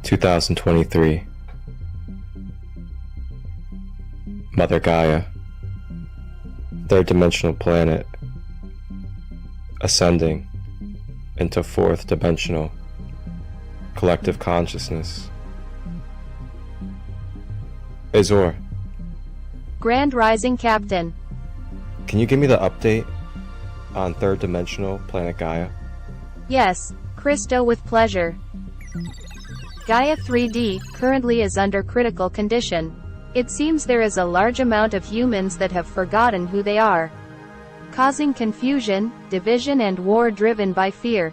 (2023) Mother Gaia, third dimensional planet, ascending into fourth dimensional collective consciousness. Azure, Grand Rising Captain. can you give me the update on third dimensional planet Gaia? Yes, Christo, with pleasure. Gaia 3D currently is under critical condition. It seems there is a large amount of humans that have forgotten who they are, causing confusion, division and war driven by fear.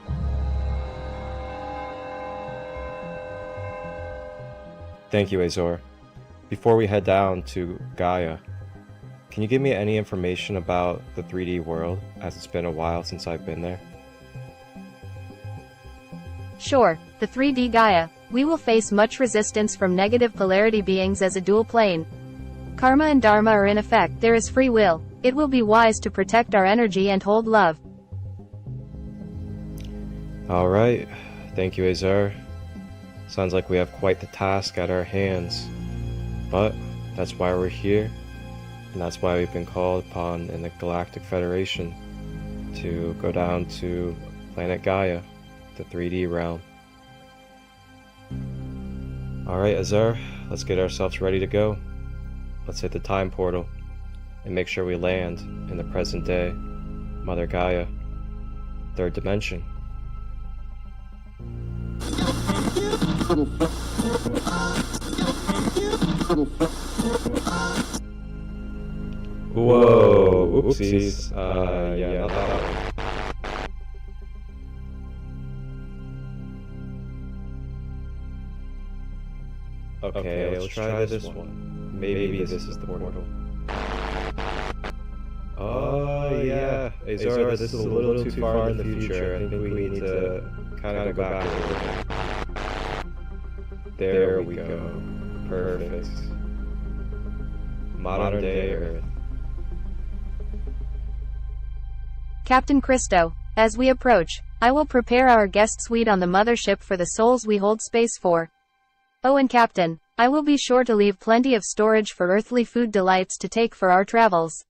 Thank you, Azure. Before we head down to Gaia, can you give me any information about the 3D world, as it's been a while since I've been there? Sure, the 3D Gaia. We will face much resistance from negative polarity beings as a dual plane. Karma and Dharma are in effect. There is free will. It will be wise to protect our energy and hold love. Alright, thank you, Azure. Sounds like we have quite the task at our hands. But that's why we're here, and that's why we've been called upon in the Galactic Federation to go down to planet Gaia, the 3D realm. Alright, Azure, let's get ourselves ready to go. Let's hit the time portal and make sure we land in the present day, Mother Gaia, third dimension. Whoa, oopsies. Yeah, not that one. Okay, let's try this one. Maybe this is the portal. Oh yeah, Azure, this is a little too far in the future. I think we need to kind of go back a little bit. There we go. Perfect. Modern day Earth. Captain Christo, as we approach, I will prepare our guest suite on the mothership for the souls we hold space for. Oh, and Captain, I will be sure to leave plenty of storage for earthly food delights to take for our travels.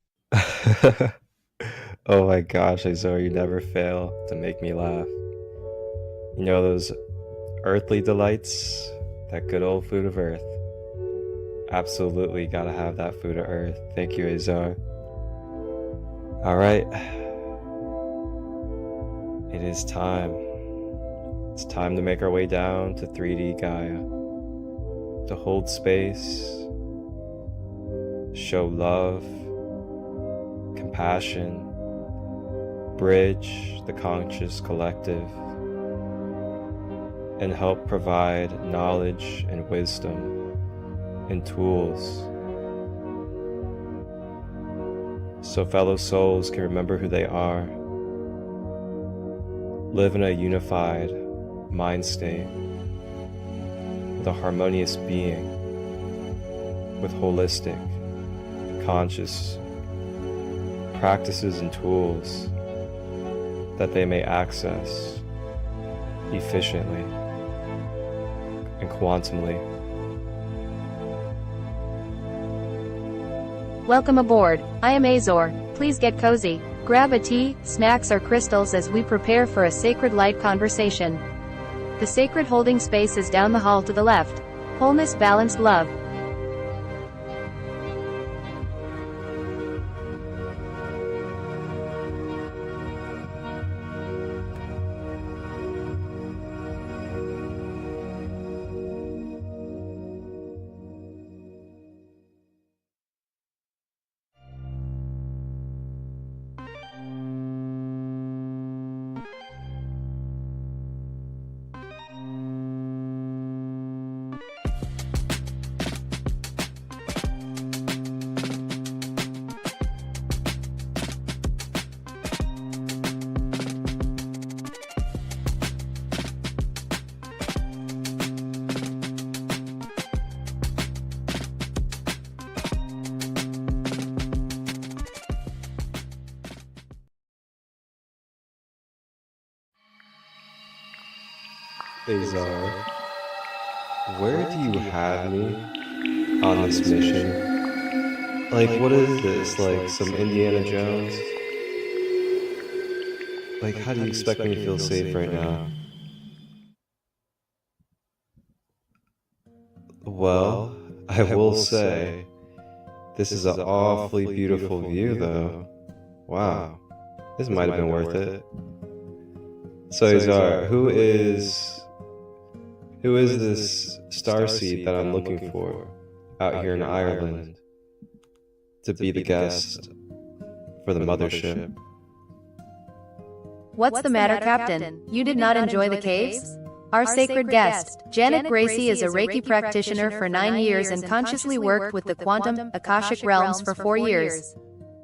Oh my gosh, Azure, you never fail to make me laugh. You know those earthly delights? That good old food of earth. Absolutely gotta have that food of earth. Thank you, Azure. Alright. It is time. It's time to make our way down to 3D Gaia. To hold space, show love, compassion, bridge the conscious collective, and help provide knowledge and wisdom and tools so fellow souls can remember who they are, live in a unified mind state with a harmonious being, with holistic, conscious practices and tools that they may access efficiently and quantumly. Welcome aboard. I am Azure. Please get cozy. Grab a tea, snacks or crystals as we prepare for a sacred light conversation. The sacred holding space is down the hall to the left. Wholeness, balanced love. Azar, where do you have me on this mission? Like, what is this? Like, some Indiana Jones? Like, how do you expect me to feel safe right now? Well, I will say, this is an awfully beautiful view, though. Wow, this might have been worth it. So, Azar, who is this starseed that I'm looking for out here in Ireland to be the guest for the mothership? What's the matter, Captain? You did not enjoy the caves? Our sacred guest, Janet Gracey, is a Reiki practitioner for 9 years and consciously worked with the quantum, akashic realms for 4 years.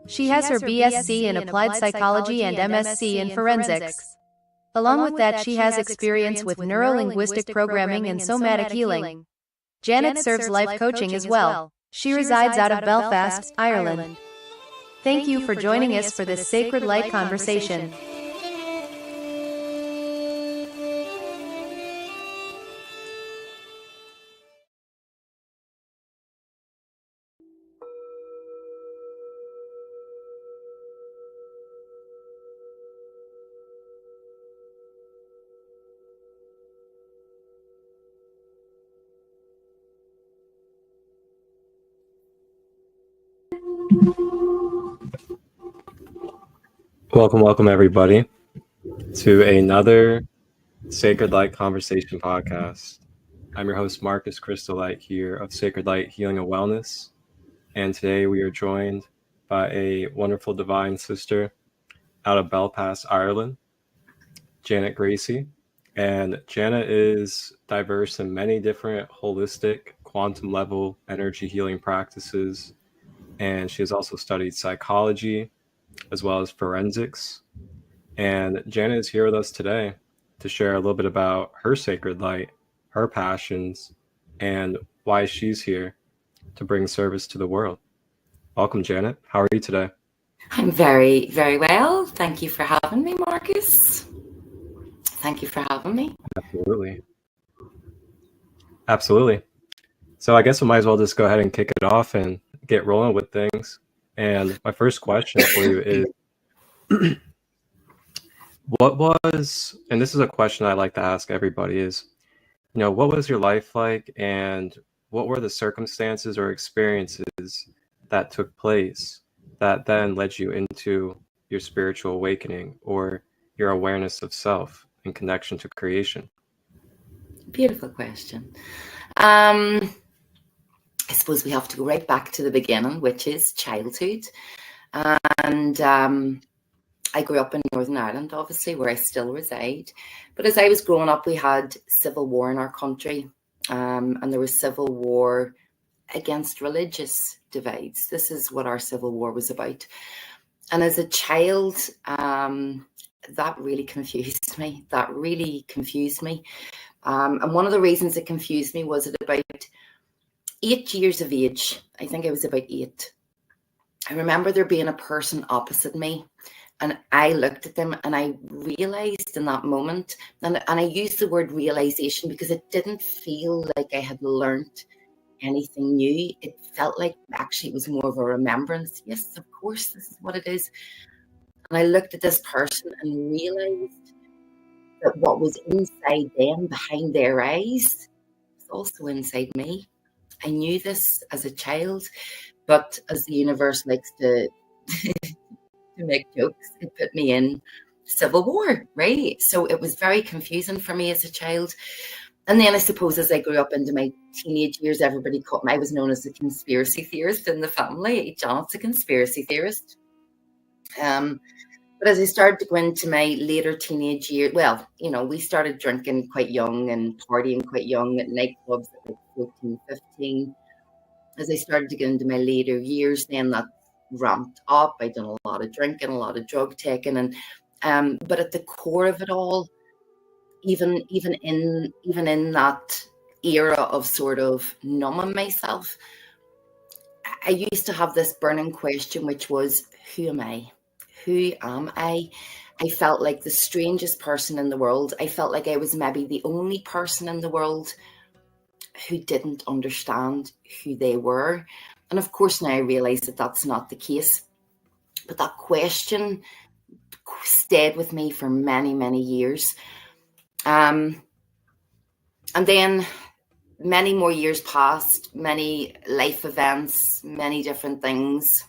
She has her BSc in Applied Psychology and MSc in Forensics. Along with that, she has experience with neuro-linguistic programming and somatic healing. Janet serves life coaching as well. She resides out of Belfast, Ireland. Thank you for joining us for this sacred light conversation. Welcome, everybody, to another Sacred Light Conversation podcast. I'm your host, Marcus Christolight, here of Sacred Light Healing and Wellness. And today we are joined by a wonderful divine sister out of Belfast, Ireland, Janet Gracey. And Janet is diverse in many different holistic, quantum level energy healing practices. And she has also studied psychology as well as forensics. And Janet is here with us today to share a little bit about her sacred light, her passions, and why she's here to bring service to the world. Welcome, Janet. How are you today? I'm very, very well. Thank you for having me, Marcus. Thank you for having me. Absolutely. So I guess we might as well just go ahead and kick it off and get rolling with things. And my first question for you is, what was, and this is a question I like to ask everybody, is, what was your life like, and what were the circumstances or experiences that took place that then led you into your spiritual awakening or your awareness of self in connection to creation? Beautiful question. I suppose we have to go right back to the beginning, which is childhood. And I grew up in Northern Ireland, obviously, where I still reside. But as I was growing up, we had civil war in our country. And there was civil war against religious divides. This is what our civil war was about. And as a child, that really confused me. And one of the reasons it confused me was at about 8 years of age. I think I was about 8. I remember there being a person opposite me, and I looked at them and I realized in that moment, and I used the word realization because it didn't feel like I had learned anything new. It felt like actually it was more of a remembrance. Yes, of course, this is what it is. And I looked at this person and realized that what was inside them, behind their eyes, was also inside me. I knew this as a child, but as the universe likes to make jokes, it put me in civil war, right? So it was very confusing for me as a child. And then I suppose as I grew up into my teenage years, everybody called me, I was known as a conspiracy theorist in the family. Janet's a conspiracy theorist. But as I started to go into my later teenage years, we started drinking quite young and partying quite young at nightclubs at like 14, 15. As I started to get into my later years, then that ramped up. I'd done a lot of drinking, a lot of drug taking, and but at the core of it all, even in that era of sort of numbing myself, I used to have this burning question, which was, who am I? Who am I? I felt like the strangest person in the world. I felt like I was maybe the only person in the world who didn't understand who they were. And of course, now I realize that that's not the case. But that question stayed with me for many, many years. And then many more years passed, many life events, many different things,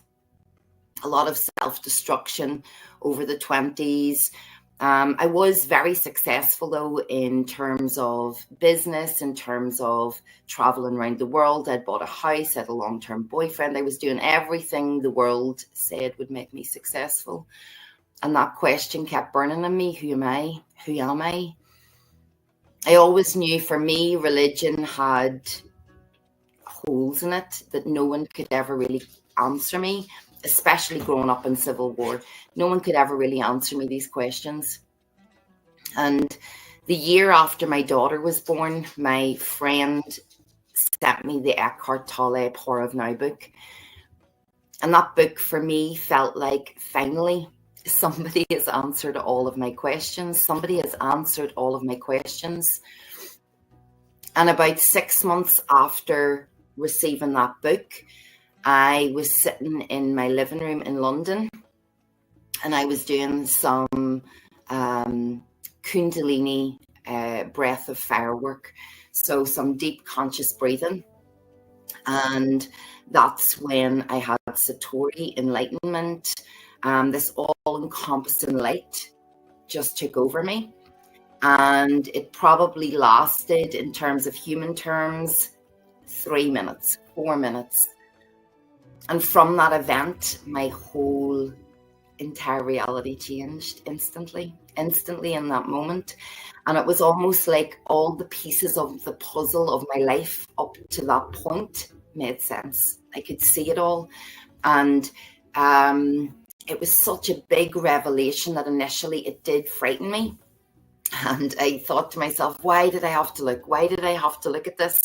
a lot of self-destruction over the 20s. I was very successful, though, in terms of business, in terms of traveling around the world. I'd bought a house, I had a long-term boyfriend. I was doing everything the world said would make me successful. And that question kept burning in me. Who am I? Who am I? I always knew, for me, religion had holes in it that no one could ever really answer me, especially growing up in civil war. No one could ever really answer me these questions. And the year after my daughter was born, my friend sent me the Eckhart Tolle Power of Now book. And that book for me felt like, finally, somebody has answered all of my questions. Somebody has answered all of my questions. And about 6 months after receiving that book, I was sitting in my living room in London, and I was doing some Kundalini breath of fire work. So some deep conscious breathing. And that's when I had Satori enlightenment. This all-encompassing light just took over me. And it probably lasted, in terms of human terms, 3 minutes, 4 minutes. And from that event, my whole entire reality changed instantly in that moment. And it was almost like all the pieces of the puzzle of my life up to that point made sense. I could see it all. And it was such a big revelation that initially it did frighten me. And I thought to myself, why did I have to look? Why did I have to look at this?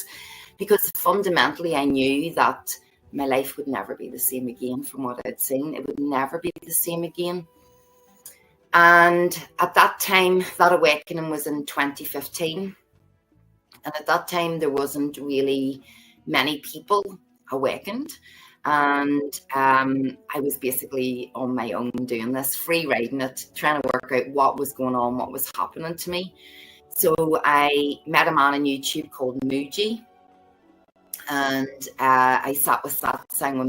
Because fundamentally, I knew that my life would never be the same again from what I'd seen. It would never be the same again. And at that time, that awakening was in 2015. And at that time, there wasn't really many people awakened. And I was basically on my own doing this, free writing it, trying to work out what was going on, what was happening to me. So I met a man on YouTube called Muji. And I sat with satsang with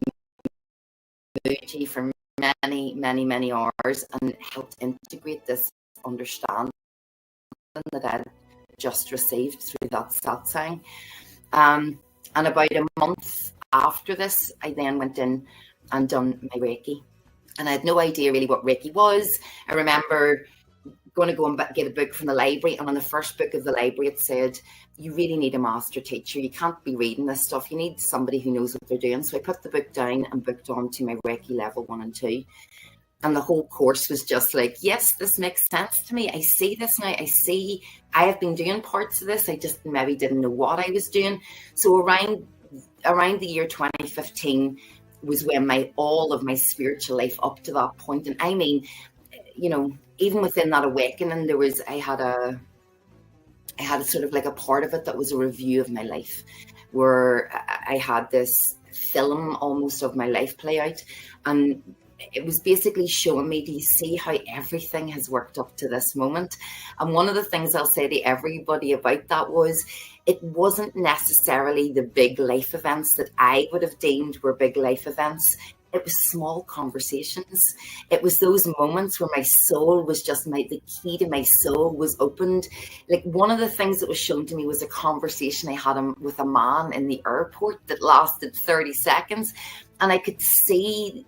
Muji for many, many, many hours and helped integrate this understanding that I just received through that satsang. And about a month after this, I then went in and done my Reiki. And I had no idea really what Reiki was. I remember going to go and get a book from the library, and on the first book of the library it said, you really need a master teacher. You can't be reading this stuff. You need somebody who knows what they're doing. So I put the book down and booked on to my Reiki level 1 and 2. And the whole course was just like, yes, this makes sense to me. I see this now. I have been doing parts of this. I just maybe didn't know what I was doing. So around the year 2015 was when all of my spiritual life up to that point. And I mean, you know, even within that awakening, I had a sort of like a part of it that was a review of my life, where I had this film almost of my life play out. And it was basically showing me, do you see how everything has worked up to this moment? And one of the things I'll say to everybody about that was, it wasn't necessarily the big life events that I would have deemed were big life events. It was small conversations. It was those moments where my soul was just the key to my soul was opened. Like, one of the things that was shown to me was a conversation I had with a man in the airport that lasted 30 seconds. And I could see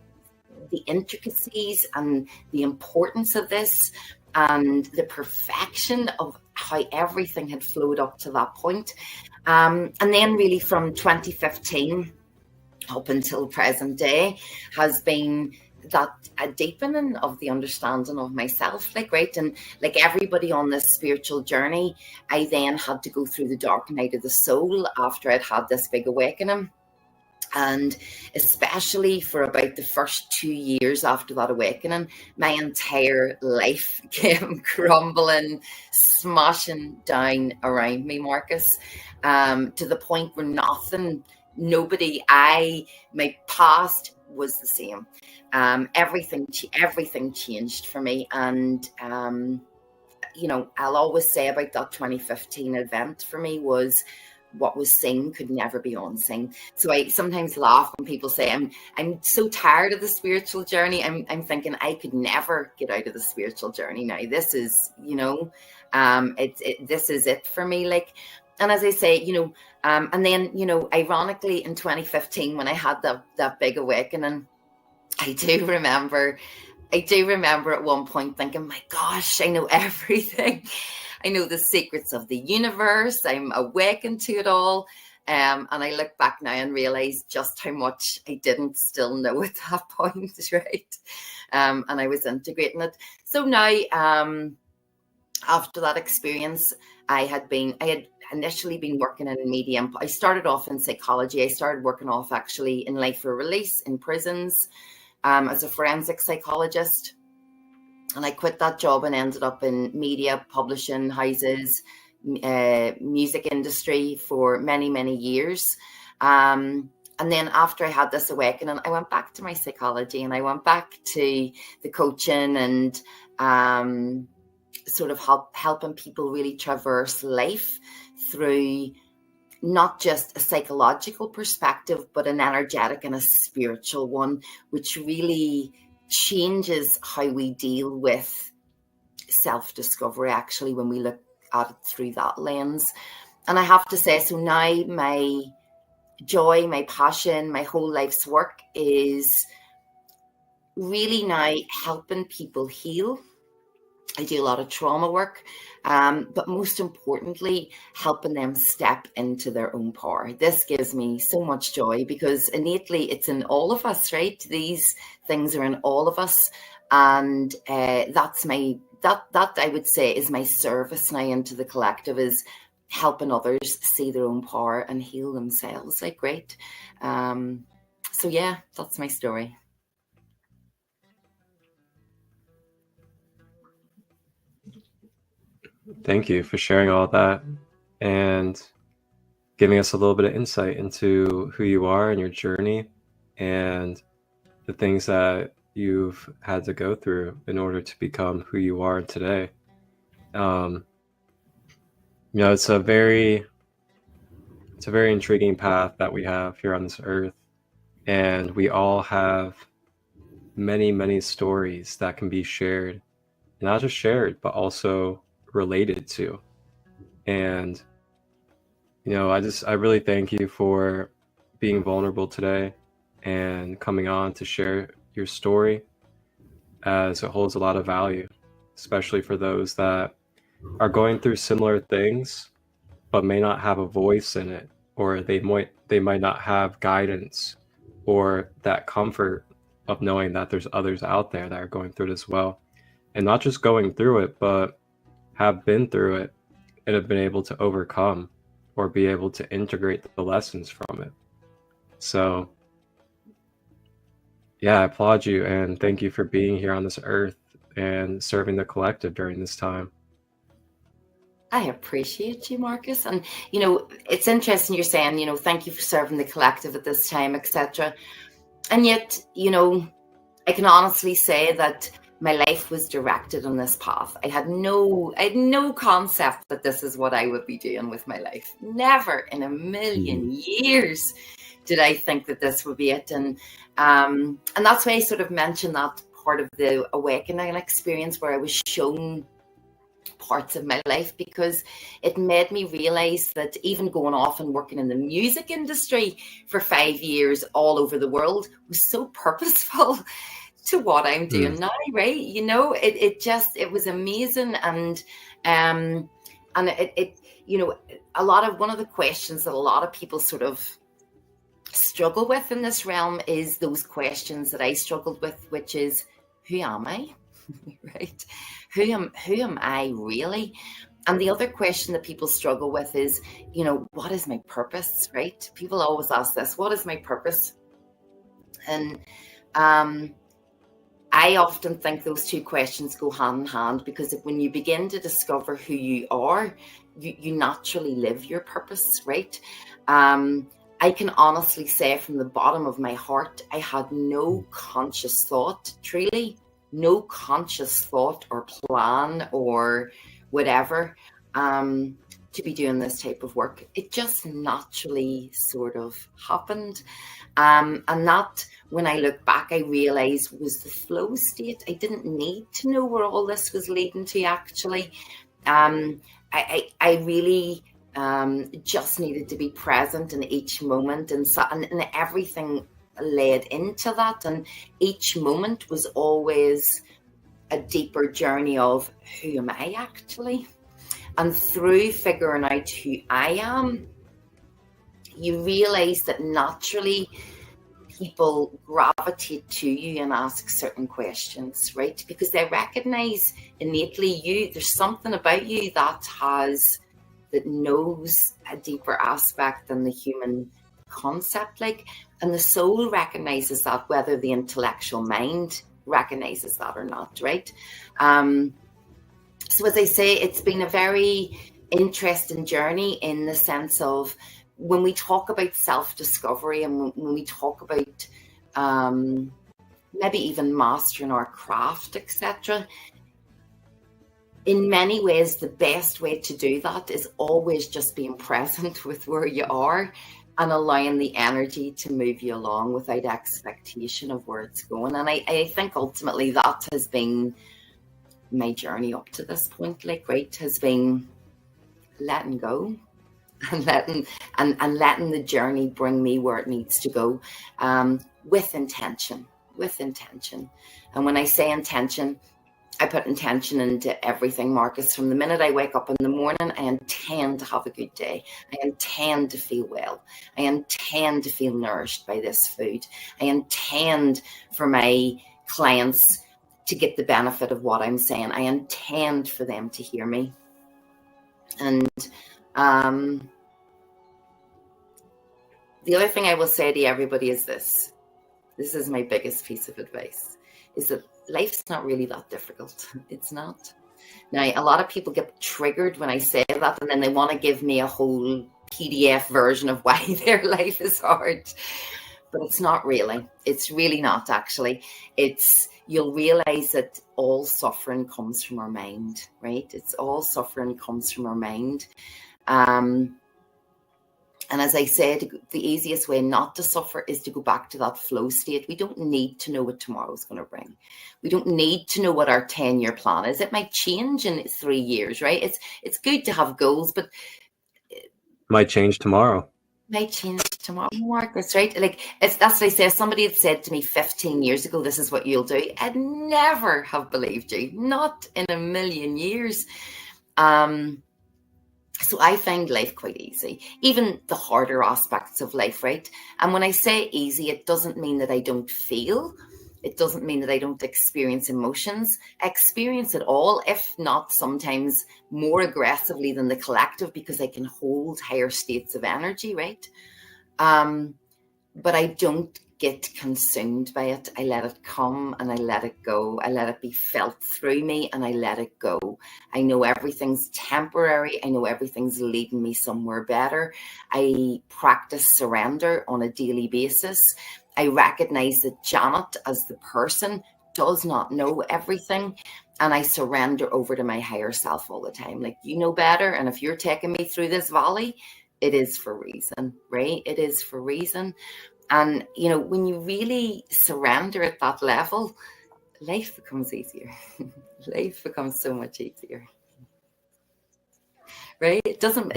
the intricacies and the importance of this and the perfection of how everything had flowed up to that point. And then really from 2015 up until present day has been that a deepening of the understanding of myself, right? And like everybody on this spiritual journey, I then had to go through the dark night of the soul after I'd had this big awakening. And especially for about the first 2 years after that awakening, my entire life came crumbling, smashing down around me, Marcus, to the point where my past was the same. Everything changed for me. And, I'll always say about that 2015 event for me was, what was seen could never be unseen. So I sometimes laugh when people say I'm so tired of the spiritual journey. I'm thinking I could never get out of the spiritual journey now. This is, this is it for me. Like, and as I say, and then, ironically in 2015, when I had that big awakening, I do remember at one point thinking, my gosh, I know everything. I know the secrets of the universe. I'm awakened to it all. And I look back now and realize just how much I didn't still know at that point, right? And I was integrating it. So now, after that experience, I had initially been working in media. I started off in psychology. I started working off actually in life for release in prisons as a forensic psychologist. And I quit that job and ended up in media, publishing houses, music industry for many, many years. And then after I had this awakening, I went back to my psychology and I went back to the coaching and sort of helping people really traverse life through not just a psychological perspective, but an energetic and a spiritual one, which really changes how we deal with self-discovery, actually, when we look at it through that lens. And I have to say, so now my joy, my passion, my whole life's work is really now helping people heal. I do a lot of trauma work, but most importantly, helping them step into their own power. This gives me so much joy because innately it's in all of us, right? These things are in all of us. And that I would say is my service now into the collective, is helping others see their own power and heal themselves. Like, great. So yeah, that's my story. Thank you for sharing all that and giving us a little bit of insight into who you are and your journey and the things that you've had to go through in order to become who you are today. It's a very intriguing path that we have here on this earth, and we all have many, many stories that can be shared, not just shared, but also related to. And I really thank you for being vulnerable today and coming on to share your story, as it holds a lot of value, especially for those that are going through similar things but may not have a voice in it, or they might not have guidance or that comfort of knowing that there's others out there that are going through it as well, and not just going through it, but have been through it and have been able to overcome or be able to integrate the lessons from it. So yeah, I applaud you and thank you for being here on this earth and serving the collective during this time. I appreciate you, Marcus. And, it's interesting you're saying, thank you for serving the collective at this time, etc. And yet, I can honestly say that my life was directed on this path. I had no concept that this is what I would be doing with my life. Never in a million years did I think that this would be it. And that's why I sort of mentioned that part of the awakening experience where I was shown parts of my life, because it made me realize that even going off and working in the music industry for 5 years all over the world was so purposeful to what I'm doing now, right? It was amazing. And it one of the questions that a lot of people sort of struggle with in this realm is those questions that I struggled with, which is, who am I? Right? Who am I really? And the other question that people struggle with is, what is my purpose, right? People always ask this, what is my purpose? And I often think those two questions go hand in hand, because when you begin to discover who you are, you naturally live your purpose, right? I can honestly say from the bottom of my heart, I had no conscious thought, truly, no conscious thought or plan or whatever, to be doing this type of work. It just naturally sort of happened. And that, when I look back, I realized was the flow state. I didn't need to know where all this was leading to, actually. I really just needed to be present in each moment, and everything led into that. And each moment was always a deeper journey of who am I actually? And through figuring out who I am, you realize that naturally people gravitate to you and ask certain questions, right? Because they recognize innately there's something about you that knows a deeper aspect than the human concept, and the soul recognizes that, whether the intellectual mind recognizes that or not, right? So as I say, it's been a very interesting journey, in the sense of, when we talk about self-discovery, and when we talk about maybe even mastering our craft, etc., in many ways, the best way to do that is always just being present with where you are, and allowing the energy to move you along without expectation of where it's going. And I think ultimately that has been my journey up to this point, has been letting go, and letting the journey bring me where it needs to go, with intention. And when I say intention, I put intention into everything, Marcus. From the minute I wake up in the morning, I intend to have a good day. I intend to feel well. I intend to feel nourished by this food. I intend for my clients to get the benefit of what I'm saying. I intend for them to hear me. And the other thing I will say to everybody is this. This is my biggest piece of advice, is that life's not really that difficult. It's not. Now, a lot of people get triggered when I say that, and then they want to give me a whole PDF version of why their life is hard. But it's not really. It's really not, actually. You'll realize that all suffering comes from our mind, right? It's all suffering comes from our mind. And as I said, the easiest way not to suffer is to go back to that flow state. We don't need to know what tomorrow's going to bring. We don't need to know what our 10-year plan is. It might change in 3 years, right? It's good to have goals, but might change tomorrow. Might change tomorrow, Marcus, right? That's what I say. If somebody had said to me 15 years ago, this is what you'll do, I'd never have believed you. Not in a million years. So I find life quite easy, even the harder aspects of life, right? And when I say easy, it doesn't mean that I don't feel. It doesn't mean that I don't experience emotions. I experience it all, if not sometimes more aggressively than the collective, because I can hold higher states of energy, right? But I don't get consumed by it. I let it come and I let it go. I let it be felt through me and I let it go. I know everything's temporary. I know everything's leading me somewhere better. I practice surrender on a daily basis. I recognize that Janet, as the person, does not know everything. And I surrender over to my higher self all the time. You know better. And if you're taking me through this valley, it is for a reason, right? It is for a reason. And, when you really surrender at that level, life becomes easier. Life becomes so much easier. Right? It doesn't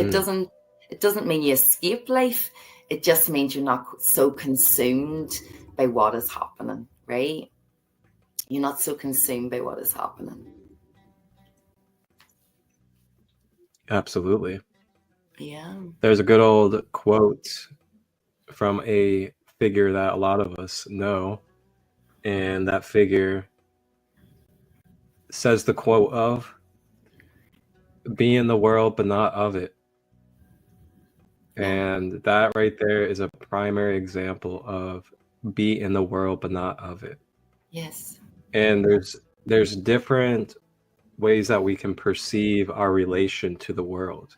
mean you escape life. It just means you're not so consumed by what is happening, right? You're not so consumed by what is happening. Absolutely. Yeah. There's a good old quote from a figure that a lot of us know, and that figure says the quote of, be in the world but not of it. Yeah. And that right there is a primary example of be in the world but not of it. Yes. And there's different ways that we can perceive our relation to the world.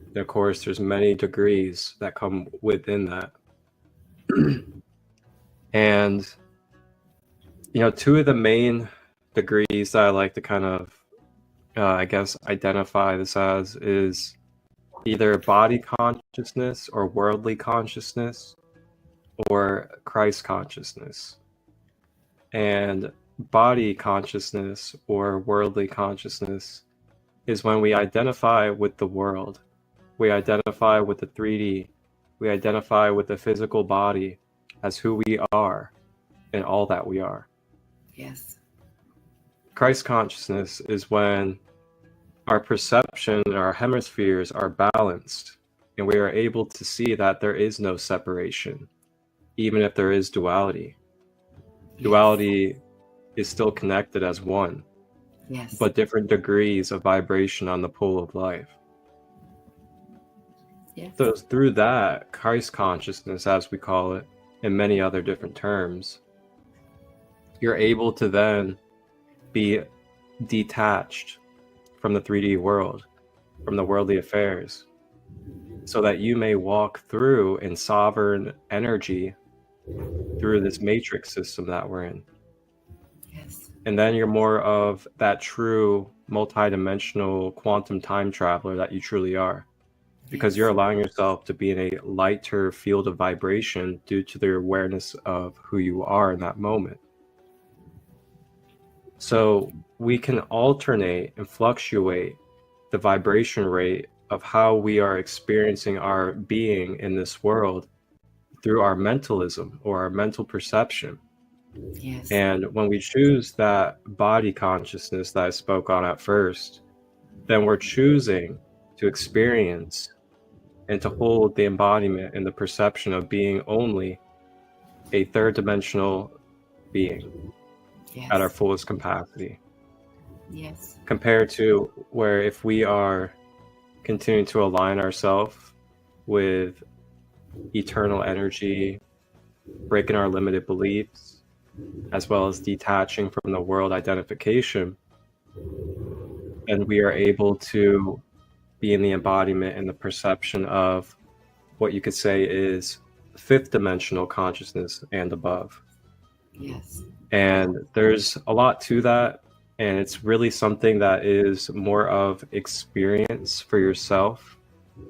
And of course, there's many degrees that come within that. And, you know, two of the main degrees that I like to kind of, I guess, identify this as is either body consciousness or worldly consciousness or Christ consciousness. And body consciousness or worldly consciousness is when we identify with the world. We identify with the 3D. We identify with the physical body as who we are and all that we are. Yes. Christ consciousness is when our perception and our hemispheres are balanced and we are able to see that there is no separation, even if there is duality. Yes. Duality is still connected as one, Yes. but different degrees of vibration on the pole of life. Yes. So through that, Christ consciousness, as we call it, in many other different terms, you're able to then be detached from the 3D world, from the worldly affairs, so that you may walk through in sovereign energy through this matrix system that we're in. Yes. And then you're more of that true multidimensional quantum time traveler that you truly are, because Yes. you're allowing yourself to be in a lighter field of vibration due to the awareness of who you are in that moment. So we can alternate and fluctuate the vibration rate of how we are experiencing our being in this world through our mentalism or our mental perception. Yes. And when we choose that body consciousness that I spoke on at first, then we're choosing to experience and to hold the embodiment and the perception of being only a third dimensional being Yes. at our fullest capacity. Yes. Compared to where if we are continuing to align ourselves with eternal energy, breaking our limited beliefs, as well as detaching from the world identification, then we are able to be in the embodiment and the perception of what you could say is fifth dimensional consciousness and above. Yes. And there's a lot to that, and it's really something that is more of experience for yourself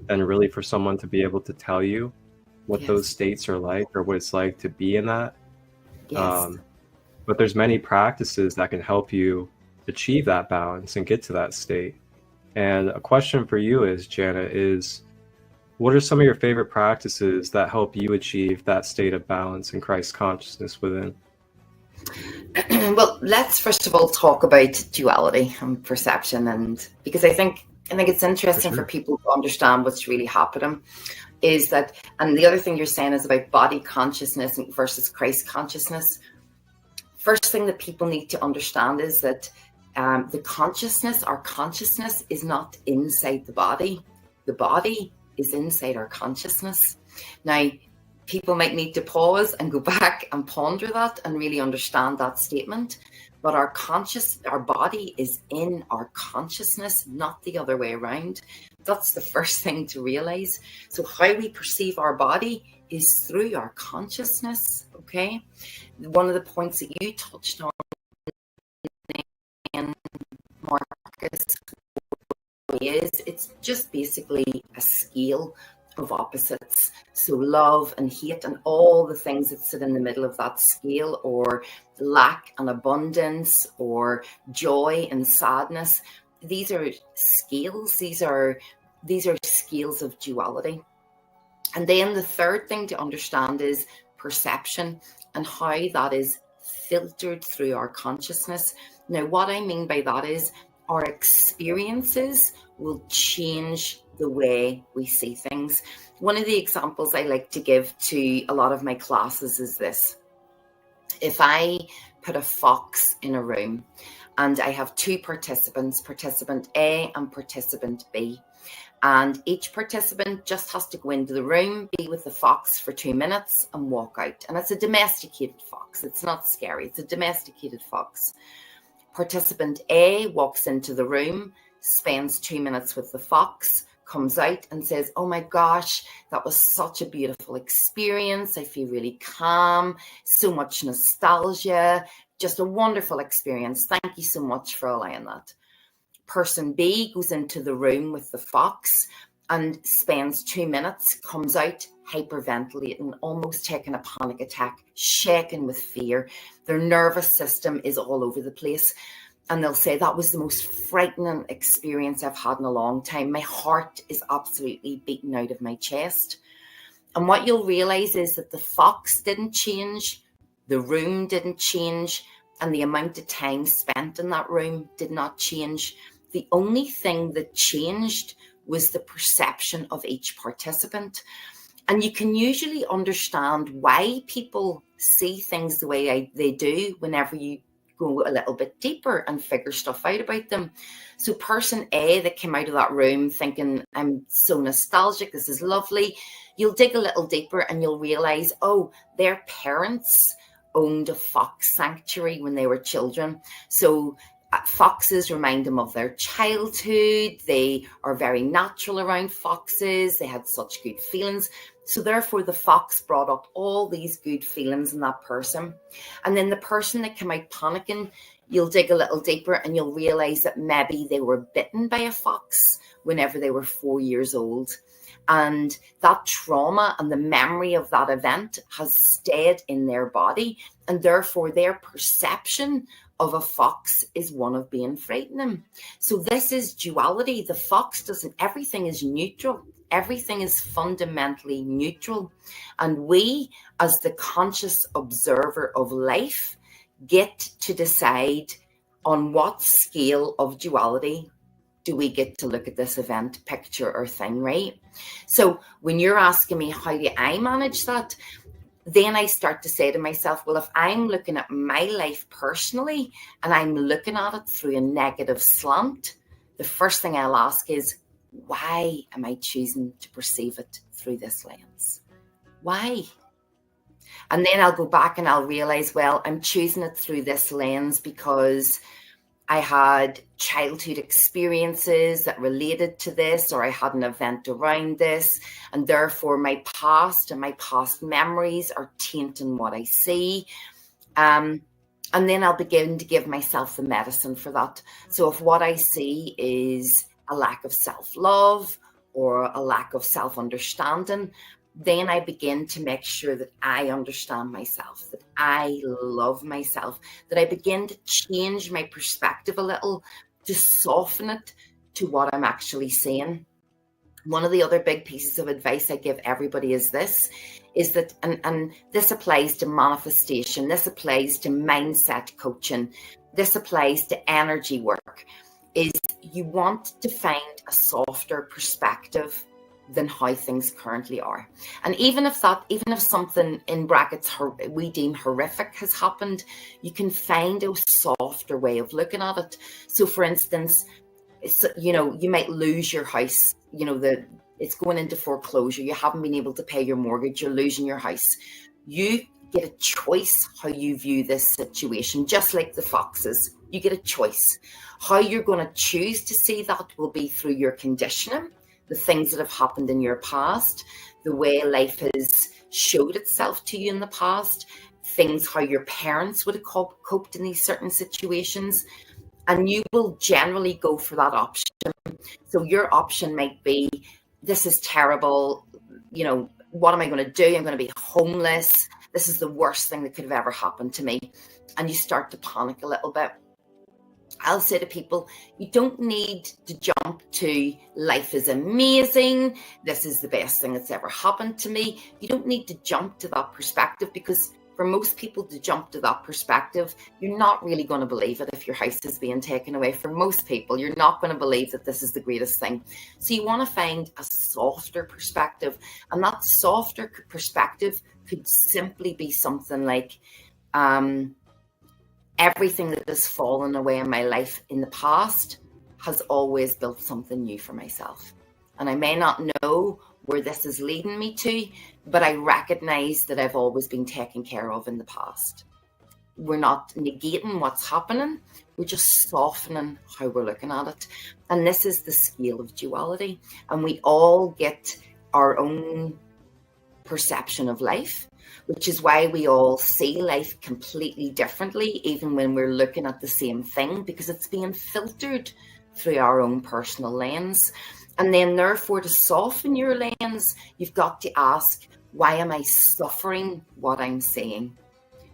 than really for someone to be able to tell you what Yes. those states are like or what it's like to be in that. Yes. But there's many practices that can help you achieve that balance and get to that state. And a question for you is, Janet, is what are some of your favorite practices that help you achieve that state of balance and Christ consciousness within? Well, let's first of all talk about duality and perception, and because I think it's interesting for people to understand what's really happening. Is that, and the other thing you're saying is about body consciousness versus Christ consciousness. First thing that people need to understand is that the consciousness, our consciousness, is not inside the body. The body is inside our consciousness. Now, people might need to pause and go back and ponder that and really understand that statement. But our body is in our consciousness, not the other way around. That's the first thing to realize. So how we perceive our body is through our consciousness, okay? One of the points that you touched on, Marcus, is it's just basically a scale of opposites. So love and hate and all the things that sit in the middle of that scale, or lack and abundance, or joy and sadness. These are scales. These are scales of duality. And then the third thing to understand is perception and how that is filtered through our consciousness. Now, what I mean by that is our experiences will change the way we see things. One of the examples I like to give to a lot of my classes is this. If I put a fox in a room And I have two participants, participant A and participant B. And each participant just has to go into the room, be with the fox for 2 minutes and walk out. And it's a domesticated fox. It's not scary. It's a domesticated fox. Participant A walks into the room, spends 2 minutes with the fox, comes out and says, oh my gosh, that was such a beautiful experience. I feel really calm, so much nostalgia, just a wonderful experience. Thank you so much for allowing that. Person B goes into the room with the fox and spends 2 minutes, comes out hyperventilating, almost taking a panic attack, shaking with fear. Their nervous system is all over the place. And they'll say, that was the most frightening experience I've had in a long time. My heart is absolutely beating out of my chest. And what you'll realize is that the fox didn't change, the room didn't change, and the amount of time spent in that room did not change. The only thing that changed was the perception of each participant. And you can usually understand why people see things the way they do whenever you go a little bit deeper and figure stuff out about them. So person A that came out of that room thinking, I'm so nostalgic, this is lovely. You'll dig a little deeper and you'll realize, oh, their parents owned a fox sanctuary when they were children. So foxes remind them of their childhood. They are very natural around foxes. They had such good feelings. So therefore, the fox brought up all these good feelings in that person. And then the person that came out panicking, you'll dig a little deeper and you'll realize that maybe they were bitten by a fox whenever they were 4 years old. And that trauma and the memory of that event has stayed in their body. And therefore, their perception of a fox is one of being frightening. So this is duality. The fox doesn't, everything is neutral. Everything is fundamentally neutral. And we, as the conscious observer of life, get to decide on what scale of duality do we get to look at this event, picture, or thing, right? So when you're asking me, how do I manage that? Then I start to say to myself, well, if I'm looking at my life personally and I'm looking at it through a negative slant, the first thing I'll ask is, why am I choosing to perceive it through this lens? Why? And then I'll go back and I'll realize, well, I'm choosing it through this lens because I had childhood experiences that related to this, or I had an event around this, and therefore my past and my past memories are tainting what I see. And then I'll begin to give myself the medicine for that. So if what I see is a lack of self-love or a lack of self-understanding, then I begin to make sure that I understand myself, that I love myself, that I begin to change my perspective a little to soften it to what I'm actually saying. One of the other big pieces of advice I give everybody is that, and this applies to manifestation, this applies to mindset coaching, this applies to energy work, is you want to find a softer perspective than how things currently are. And even if something in brackets we deem horrific has happened, you can find a softer way of looking at it. So for instance, you might lose your house, it's going into foreclosure, you haven't been able to pay your mortgage, you're losing your house. You get a choice how you view this situation, just like the foxes. You get a choice. How you're going to choose to see that will be through your conditioning, the things that have happened in your past, the way life has showed itself to you in the past, things how your parents would have coped in these certain situations. And you will generally go for that option. So your option might be, this is terrible. What am I going to do? I'm going to be homeless. This is the worst thing that could have ever happened to me. And you start to panic a little bit. I'll say to people, you don't need to jump to life is amazing. This is the best thing that's ever happened to me. You don't need to jump to that perspective, because for most people to jump to that perspective, you're not really going to believe it if your house is being taken away. For most people, you're not going to believe that this is the greatest thing. So you want to find a softer perspective. And that softer perspective could simply be something like, everything that has fallen away in my life in the past has always built something new for myself. And I may not know where this is leading me to, but I recognize that I've always been taken care of in the past. We're not negating what's happening, we're just softening how we're looking at it. And this is the scale of duality. And we all get our own perception of life, which is why we all see life completely differently, even when we're looking at the same thing, because it's being filtered through our own personal lens. And then therefore, to soften your lens, you've got to ask, why am I suffering what I'm seeing?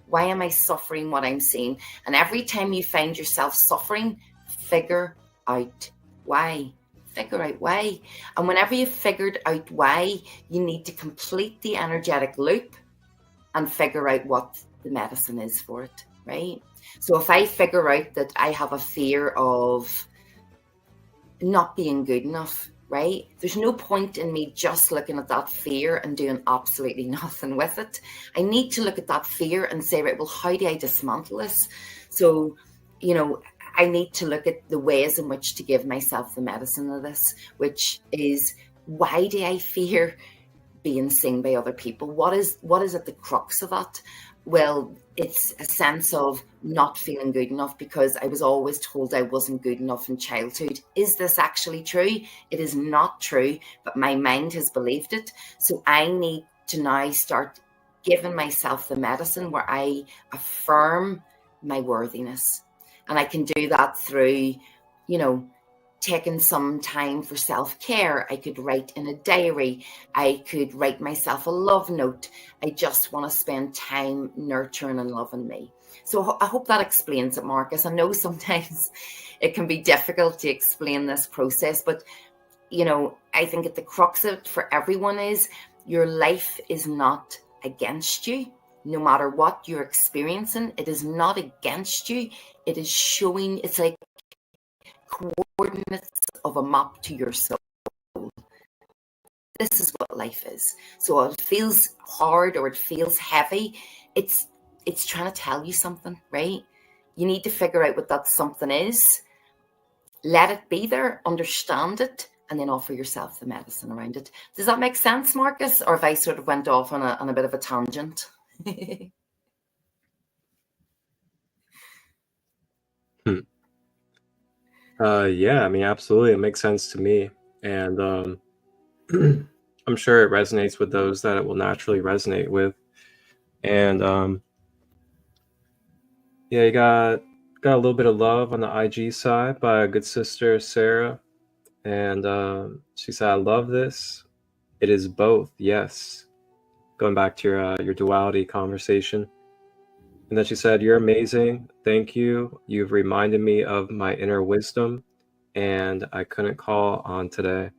Why am I suffering what I'm seeing? And every time you find yourself suffering, figure out why. Figure out why. And whenever you've figured out why, you need to complete the energetic loop and figure out what the medicine is for it, right? So if I figure out that I have a fear of not being good enough, right? There's no point in me just looking at that fear and doing absolutely nothing with it. I need to look at that fear and say, right, well, how do I dismantle this? So, I need to look at the ways in which to give myself the medicine of this, which is, why do I fear being seen by other people? What is at the crux of that? Well, it's a sense of not feeling good enough because I was always told I wasn't good enough in childhood. Is this actually true? It is not true, but my mind has believed it. So I need to now start giving myself the medicine where I affirm my worthiness. And I can do that through, taking some time for self-care. I could write in a diary. I could write myself a love note. I just want to spend time nurturing and loving me. So I hope that explains it, Marcus. I know sometimes it can be difficult to explain this process, but, I think at the crux of it for everyone is your life is not against you. No matter what you're experiencing, it is not against you. It is showing, it's like coordinates of a map to your soul. This is what life is. So it feels hard or it feels heavy. It's trying to tell you something, right? You need to figure out what that something is. Let it be there, understand it, and then offer yourself the medicine around it. Does that make sense, Marcus? Or if I sort of went off on a bit of a tangent? Yeah, I mean, absolutely. It makes sense to me. And I'm sure it resonates with those that it will naturally resonate with. And yeah, you got a little bit of love on the IG side by a good sister, Sarah. And she said, I love this. It is both, yes. Going back to your duality conversation. And then she said, you're amazing. Thank you. You've reminded me of my inner wisdom, and I couldn't call on today.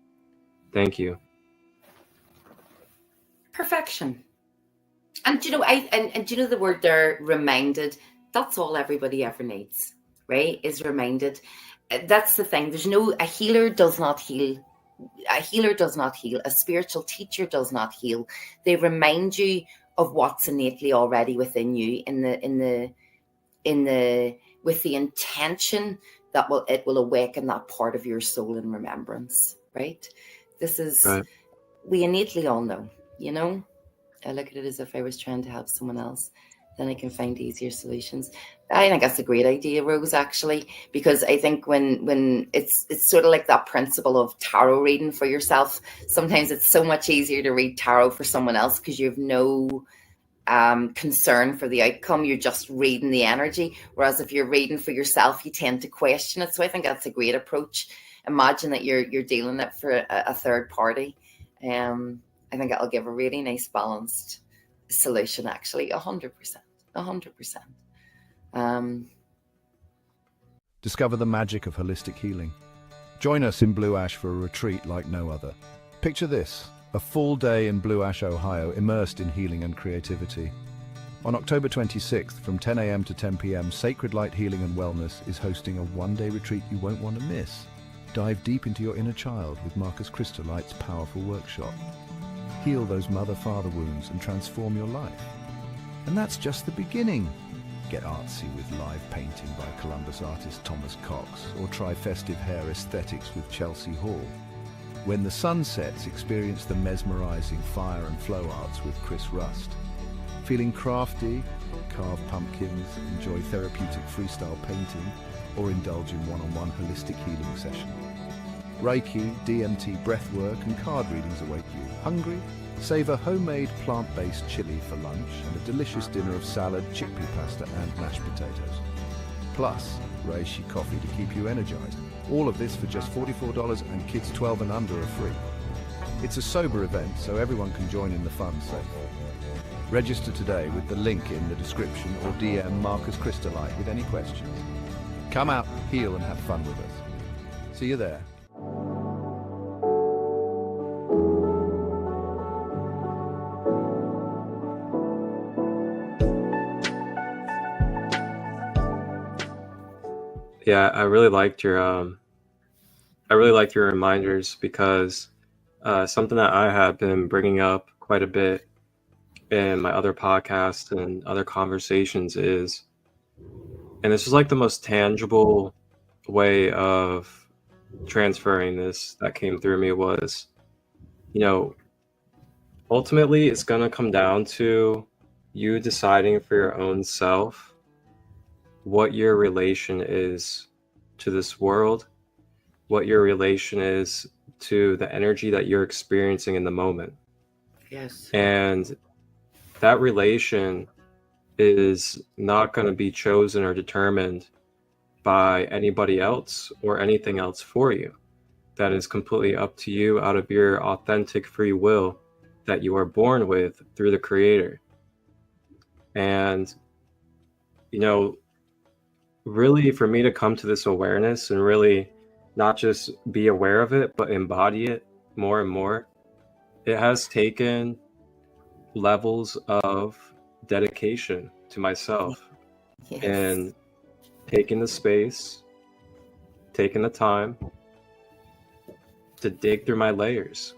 Thank you. Perfection. And the word there, reminded, that's all everybody ever needs, right? Is reminded. That's the thing. A healer does not heal. A healer does not heal. A spiritual teacher does not heal. They remind you of what's innately already within you with the intention that it will awaken that part of your soul in remembrance, right? This is right. We innately all know, I look at it as if I was trying to help someone else, then I can find easier solutions. I think that's a great idea, Rose, actually, because I think when it's sort of like that principle of tarot reading for yourself. Sometimes it's so much easier to read tarot for someone else because you have no concern for the outcome. You're just reading the energy. Whereas if you're reading for yourself, you tend to question it. So I think that's a great approach. Imagine that you're dealing it for a third party. I think that'll give a really nice balanced solution, actually. 100%. Discover the magic of holistic healing. Join us in Blue Ash for a retreat like no other. Picture this, a full day in Blue Ash, Ohio, immersed in healing and creativity. On October 26th, from 10 a.m. to 10 p.m., Sacred Light Healing and Wellness is hosting a one-day retreat you won't want to miss. Dive deep into your inner child with Marcus Christolight's powerful workshop. Heal those mother-father wounds and transform your life. And that's just the beginning. Get artsy with live painting by Columbus artist Thomas Cox, or try festive hair aesthetics with Chelsea Hall. When the sun sets, experience the mesmerizing fire and flow arts with Chris Rust. Feeling crafty? Carve pumpkins, enjoy therapeutic freestyle painting, or indulge in one-on-one holistic healing session. Reiki, DMT, breathwork, and card readings await you. Hungry? Savor homemade plant-based chili for lunch and a delicious dinner of salad, chickpea pasta, and mashed potatoes. Plus, reishi coffee to keep you energized. All of this for just $44, and kids 12 and under are free. It's a sober event, so everyone can join in the fun safe. Register today with the link in the description, or DM Marcus Christolight with any questions. Come out, heal, and have fun with us. See you there. Yeah, I really liked your reminders, because something that I have been bringing up quite a bit in my other podcasts and other conversations is, and this is like the most tangible way of transferring this that came through me was, ultimately it's going to come down to you deciding for your own self what your relation is to this world, what your relation is to the energy that you're experiencing in the moment. Yes. And that relation is not going to be chosen or determined by anybody else or anything else for you. That is completely up to you out of your authentic free will that you are born with through the Creator. And, really for me to come to this awareness and really not just be aware of it, but embody it more and more, it has taken levels of dedication to myself. Yes. And taking the space, taking the time to dig through my layers.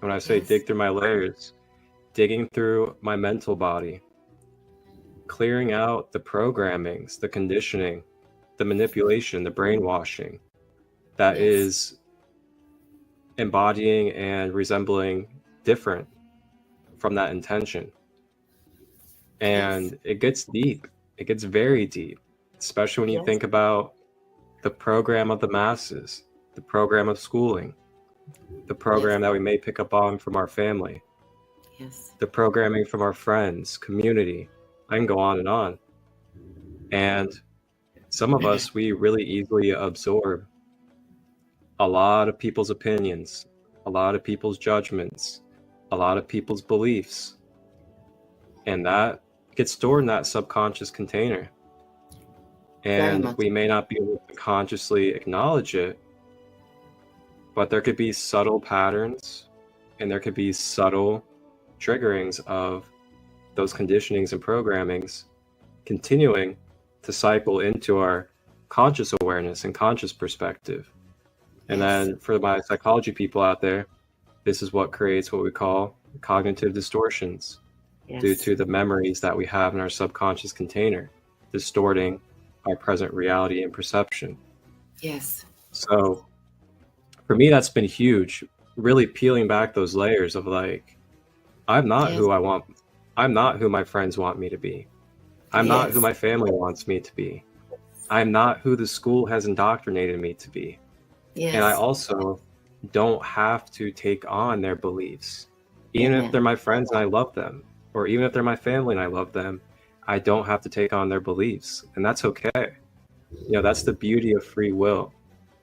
When I say dig through my layers, digging through my mental body, clearing out the programmings, the conditioning, the manipulation, the brainwashing that is embodying and resembling different from that intention. And it gets deep. It gets very deep, especially when you think about the program of the masses, the program of schooling, the program that we may pick up on from our family, the programming from our friends, community. I can go on and on. And some of us, we really easily absorb a lot of people's opinions, a lot of people's judgments, a lot of people's beliefs. And that gets stored in that subconscious container. And we may not be able to consciously acknowledge it, but there could be subtle patterns and there could be subtle triggerings of those conditionings and programmings continuing to cycle into our conscious awareness and conscious perspective. And then for my psychology people out there, this is what creates what we call cognitive distortions due to the memories that we have in our subconscious container, distorting our present reality and perception. So for me, that's been huge, really peeling back those layers of like, I'm not who I want. I'm not who my friends want me to be. I'm not who my family wants me to be. I'm not who the school has indoctrinated me to be. And I also don't have to take on their beliefs. Even if they're my friends and I love them, or even if they're my family and I love them, I don't have to take on their beliefs. And that's okay. That's the beauty of free will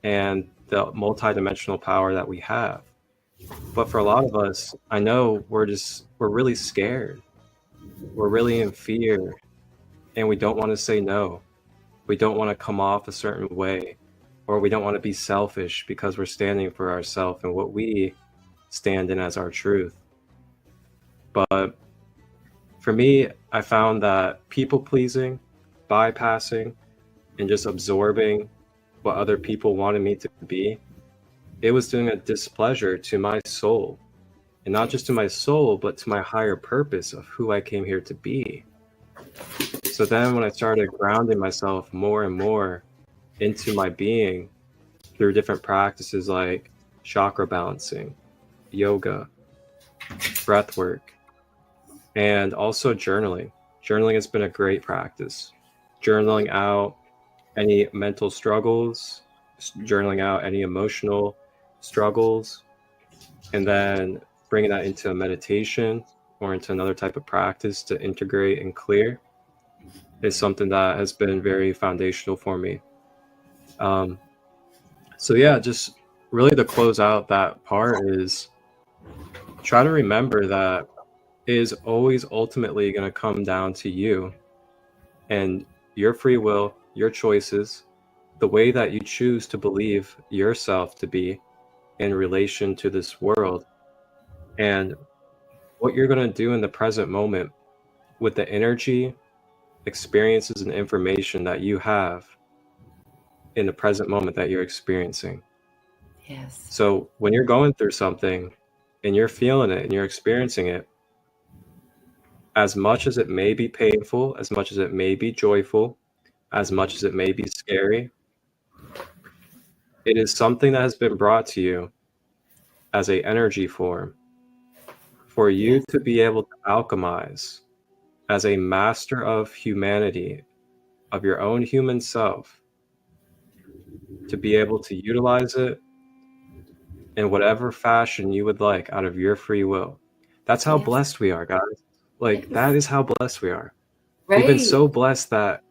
and the multidimensional power that we have. But for a lot of us, I know we're really scared. We're really in fear. And we don't want to say no. We don't want to come off a certain way, or we don't want to be selfish because we're standing for ourselves and what we stand in as our truth. But for me, I found that people pleasing, bypassing, and just absorbing what other people wanted me to be, it was doing a displeasure to my soul. And not just to my soul, but to my higher purpose of who I came here to be. So then when I started grounding myself more and more into my being through different practices like chakra balancing, yoga, breath work, and also journaling. Journaling has been a great practice. Journaling out any mental struggles, journaling out any emotional struggles, and then bringing that into a meditation or into another type of practice to integrate and clear is something that has been very foundational for me. So yeah, just really to close out that part is try to remember that it is always ultimately going to come down to you and your free will, your choices, the way that you choose to believe yourself to be in relation to this world, and what you're going to do in the present moment with the energy, experiences, and information that you have in the present moment that you're experiencing. Yes. So when you're going through something and you're feeling it and you're experiencing it, as much as it may be painful, as much as it may be joyful, as much as it may be scary, it is something that has been brought to you as an energy form for you to be able to alchemize as a master of humanity, of your own human self, to be able to utilize it in whatever fashion you would like out of your free will. That's how blessed we are, guys. Like, that is how blessed we are. Right. We've been so blessed that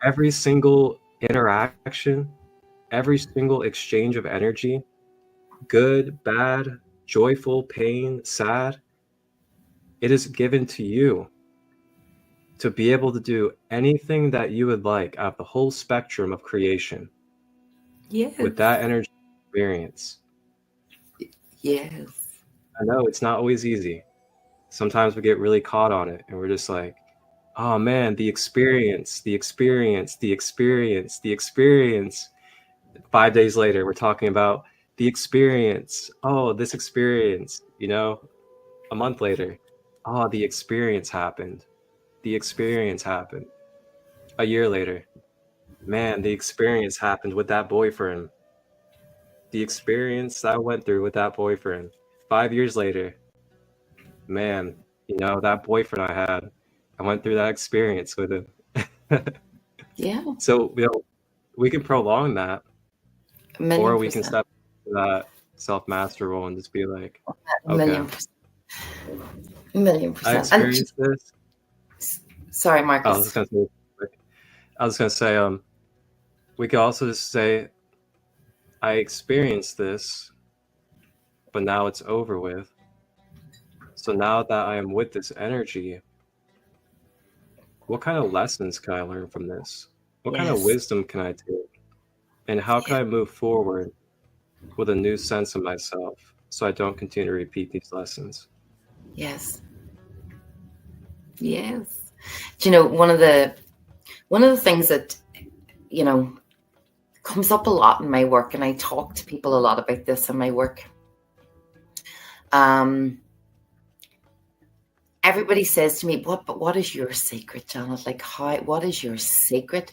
every single interaction, every single exchange of energy, good, bad, joyful, pain, sad, it is given to you to be able to do anything that you would like out of the whole spectrum of creation. Yes. With that energy experience. Yes. I know it's not always easy. Sometimes we get really caught on it and we're just like, oh man, the experience, the experience, the experience, the experience. 5 days later, we're talking about the experience. Oh, this experience, you know, a month later, oh, the experience happened. The experience happened. A year later, man, the experience happened with that boyfriend. The experience I went through with that boyfriend. 5 years later, man, you know, that boyfriend I had, I went through that experience with him. Yeah. So, you know, we can prolong that, or we can step into that self-master role and just be like, okay, A million percent. I experienced this. Sorry, Marcus. I was gonna say, we could also just say, I experienced this, but now it's over with. So now that I am with this energy, what kind of lessons can I learn from this? What kind of wisdom can I take? And how can I move forward with a new sense of myself so I don't continue to repeat these lessons? Yes. Yes. Do you know, one of the things that, you know, comes up a lot in my work, and I talk to people a lot about this in my work. Everybody says to me, what is your secret, Janet? Like, what is your secret?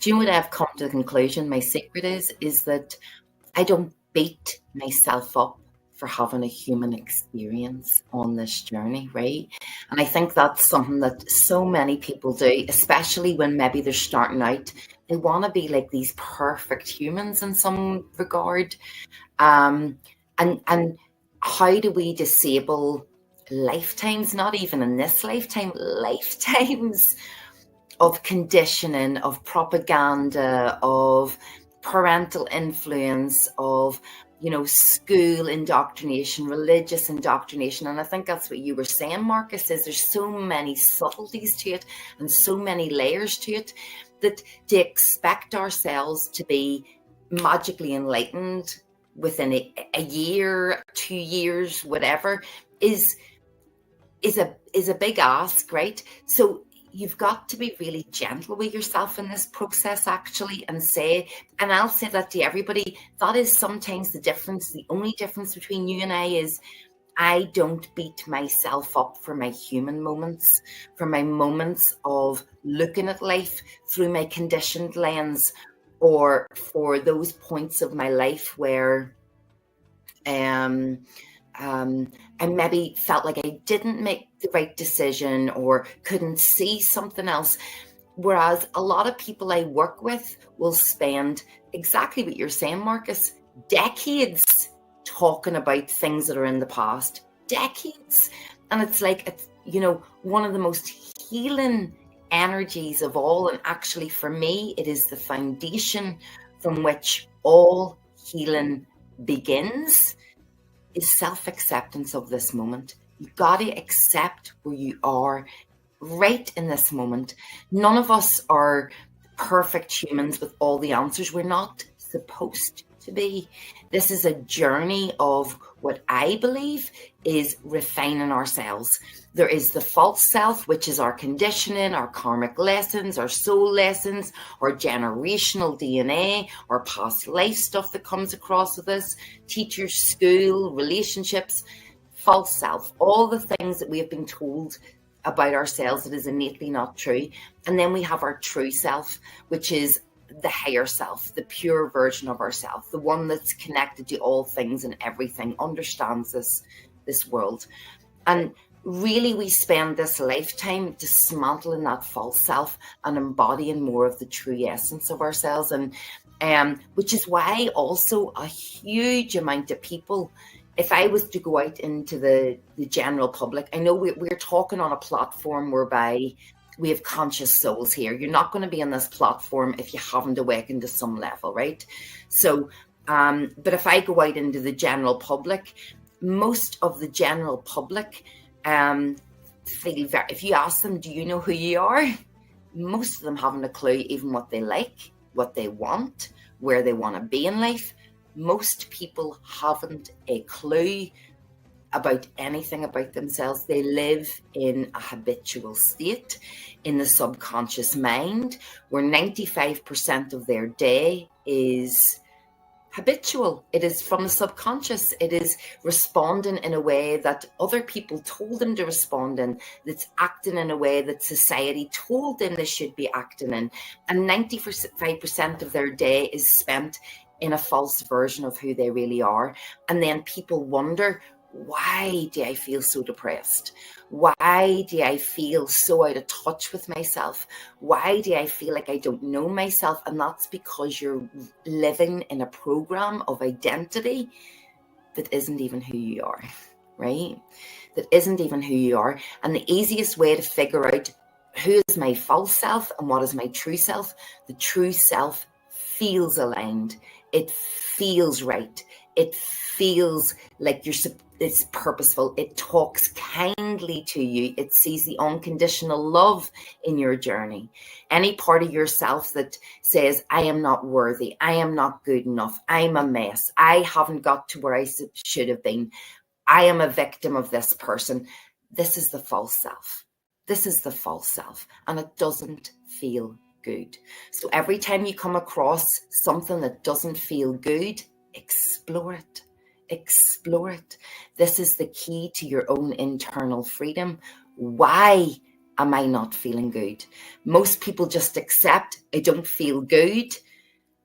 Do you know what I've come to the conclusion? My secret is that I don't beat myself up for having a human experience on this journey, right? And I think that's something that so many people do, especially when maybe they're starting out. They want to be like these perfect humans in some regard. And how do we disable lifetimes, not even in this lifetime, lifetimes of conditioning, of propaganda, of parental influence, of, you know, school indoctrination, religious indoctrination. And I think that's what you were saying, Marcus, is there's so many subtleties to it and so many layers to it that to expect ourselves to be magically enlightened within a year, 2 years, whatever, is a big ask, right? So you've got to be really gentle with yourself in this process, actually, and say, and I'll say that to everybody, that is sometimes the difference. The only difference between you and I is I don't beat myself up for my human moments, for my moments of looking at life through my conditioned lens, or for those points of my life where I maybe felt like I didn't make the right decision or couldn't see something else. Whereas a lot of people I work with will spend exactly what you're saying, Marcus, decades talking about things that are in the past, decades. And it's like, it's, you know, one of the most healing energies of all. And actually, for me, it is the foundation from which all healing begins, is self-acceptance of this moment. You've got to accept where you are right in this moment. None of us are perfect humans with all the answers. We're not supposed to be. This is a journey of what I believe is refining ourselves. There is the false self, which is our conditioning, our karmic lessons, our soul lessons, our generational DNA, our past life stuff that comes across with us, teachers, school, relationships, false self, all the things that we have been told about ourselves that is innately not true. And then we have our true self, which is the higher self, the pure version of ourself, the one that's connected to all things and everything, understands this world. And really, we spend this lifetime dismantling that false self and embodying more of the true essence of ourselves. And which is why also a huge amount of people, if I was to go out into the general public, I know we're talking on a platform whereby we have conscious souls here. You're not going to be on this platform if you haven't awakened to some level, right? So, but if I go out into the general public, most of the general public feel very, if you ask them, do you know who you are? Most of them haven't a clue even what they like, what they want, where they want to be in life. Most people haven't a clue about anything about themselves. They live in a habitual state in the subconscious mind, where 95% of their day is habitual. It is from the subconscious. It is responding in a way that other people told them to respond in, that's acting in a way that society told them they should be acting in. And 95% of their day is spent in a false version of who they really are. And then people wonder, why do I feel so depressed? Why do I feel so out of touch with myself? Why do I feel like I don't know myself? And that's because you're living in a program of identity that isn't even who you are, right? That isn't even who you are. And the easiest way to figure out who is my false self and what is my true self, the true self feels aligned. It feels right. It feels like it's purposeful. It talks kindly to you. It sees the unconditional love in your journey. Any part of yourself that says, I am not worthy, I am not good enough, I'm a mess, I haven't got to where I should have been, I am a victim of this person. This is the false self. This is the false self, and it doesn't feel good. So every time you come across something that doesn't feel good, explore it. Explore it. This is the key to your own internal freedom. Why am I not feeling good? Most people just accept I don't feel good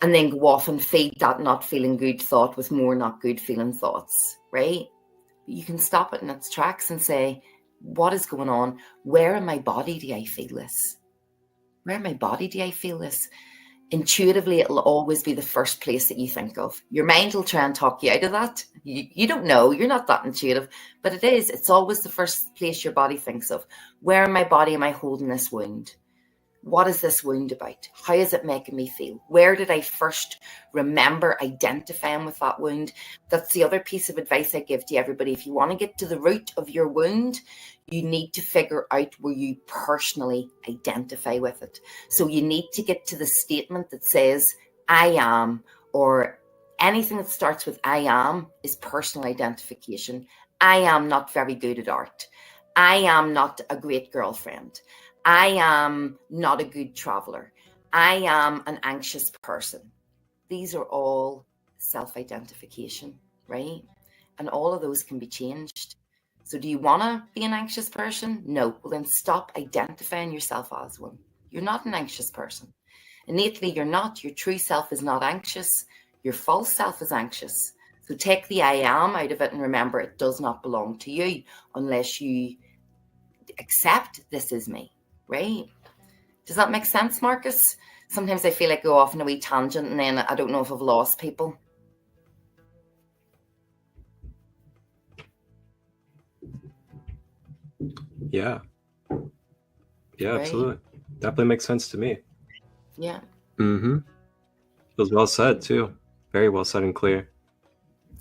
and then go off and feed that not feeling good thought with more not good feeling thoughts, right? You can stop it in its tracks and say, what is going on? Where in my body do I feel this? Where in my body do I feel this? Intuitively, it'll always be the first place that you think of. Your mind will try and talk you out of that. You don't know, you're not that intuitive, but it is. It's always the first place your body thinks of. Where in my body am I holding this wound? What is this wound about? How is it making me feel? Where did I first remember identifying with that wound? That's the other piece of advice I give to everybody. If you want to get to the root of your wound, you need to figure out where you personally identify with it. So you need to get to the statement that says, I am, or anything that starts with I am is personal identification. I am not very good at art. I am not a great girlfriend. I am not a good traveler. I am an anxious person. These are all self-identification, right? And all of those can be changed. So do you want to be an anxious person? No. Well, then stop identifying yourself as one. You're not an anxious person. Innately, you're not. Your true self is not anxious. Your false self is anxious. So take the I am out of it and remember it does not belong to you unless you accept this is me, right? Does that make sense, Marcus? Sometimes I feel like I go off on a wee tangent and then I don't know if I've lost people. Yeah. Yeah, Right. absolutely. Definitely makes sense to me. Yeah. Mm-hmm. It was well said too. Very well said and clear.